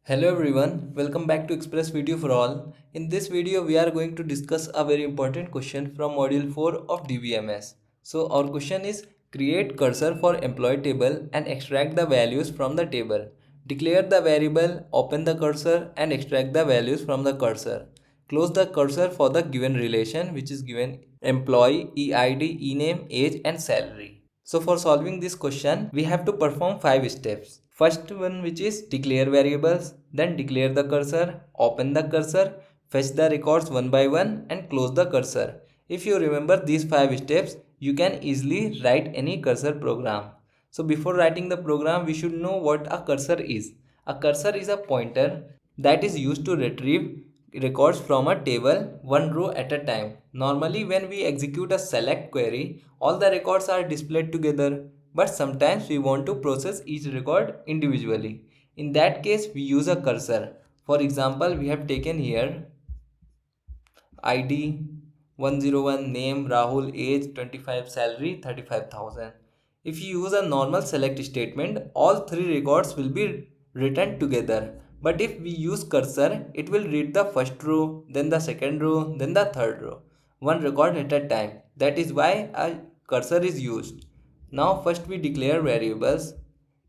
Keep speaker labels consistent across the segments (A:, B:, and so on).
A: Hello everyone, welcome back to Express VTU for all. In this video, we are going to discuss a very important question from Module 4 of DBMS. So our question is, create cursor for employee table and extract the values from the table. Declare the variable, open the cursor and extract the values from the cursor. Close the cursor for the given relation which is given employee, EID, ename, age and salary. So for solving this question, we have to perform 5 steps. First one, which is declare variables, then declare the cursor, open the cursor, fetch the records one by one and close the cursor. If you remember these 5 steps, you can easily write any cursor program. So before writing the program, we should know what a cursor is. A cursor is a pointer that is used to retrieve records from a table one row at a time. Normally when we execute a select query, all the records are displayed together, but sometimes we want to process each record individually. In that case, we use a cursor. For example, we have taken here ID 101, name Rahul, age 25, salary 35,000. If you use a normal select statement, all three records will be written together. But if we use cursor, it will read the first row, then the second row, then the third row, one record at a time. That is why a cursor is used. Now first we declare variables.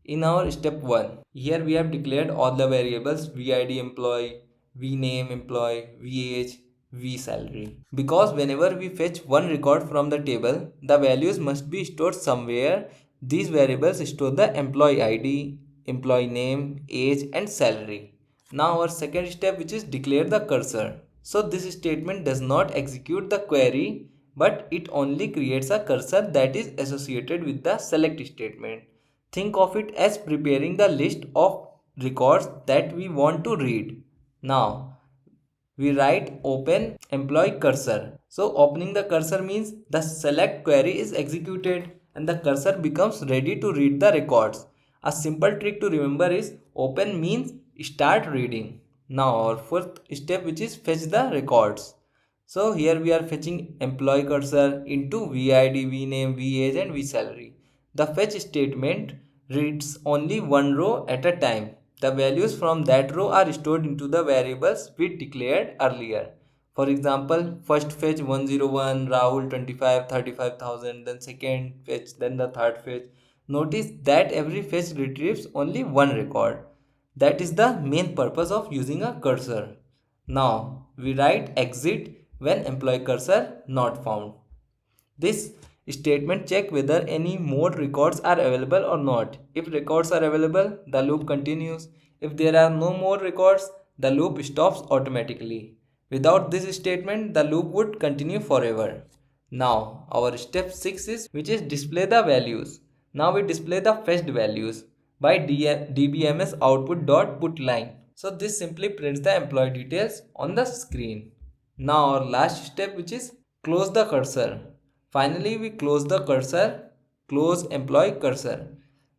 A: In our step 1, here we have declared all the variables VID employee, VName employee, VAge, VSalary. Because whenever we fetch one record from the table, the values must be stored somewhere. These variables store the employee ID, employee name, age and salary. Now our second step, which is declare the cursor. So this statement does not execute the query, but it only creates a cursor that is associated with the select statement. Think of it as preparing the list of records that we want to read. Now we write open employee cursor. So opening the cursor means the select query is executed and the cursor becomes ready to read the records. A simple trick to remember is open means start reading. Now our fourth step, which is fetch the records. So here we are fetching employee cursor into VID, VName, VAge and VSalary. The fetch statement reads only one row at a time. The values from that row are stored into the variables we declared earlier. For example, first fetch 101, Rahul 25, 35,000, then second fetch, then the third fetch. Notice that every fetch retrieves only one record. That is the main purpose of using a cursor. Now we write exit when employee cursor not found. This statement check whether any more records are available or not. If records are available, the loop continues. If there are no more records, the loop stops automatically. Without this statement, the loop would continue forever. Now our step 6 is, which is display the values. Now we display the fetched values by DBMS output dot put line. So this simply prints the employee details on the screen. Now our last step, which is close the cursor. Finally we close the cursor, close employee cursor.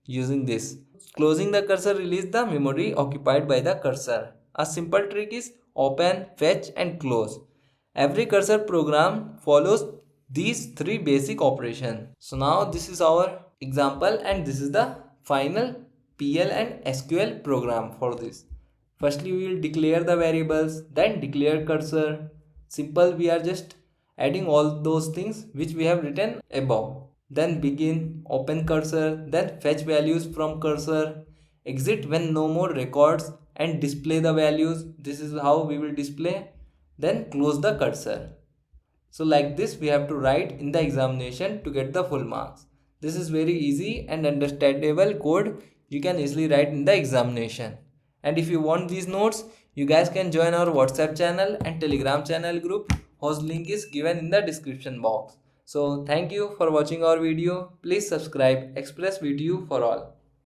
A: Using this, closing the cursor release the memory occupied by the cursor. A simple trick is open, fetch and close. Every cursor program follows these three basic operations. So now this is our example and this is the final PL and SQL program for this. Firstly we will declare the variables, then declare cursor. Simple, we are just adding all those things which we have written above. Then begin, open cursor, then fetch values from cursor, exit when no more records and display the values. This is how we will display. Then close the cursor. So like this we have to write in the examination to get the full marks. This is very easy and understandable code you can easily write in the examination. And if you want these notes, you guys can join our WhatsApp channel and Telegram channel group, whose link is given in the description box. So thank you for watching our video. Please subscribe Express VTU for all.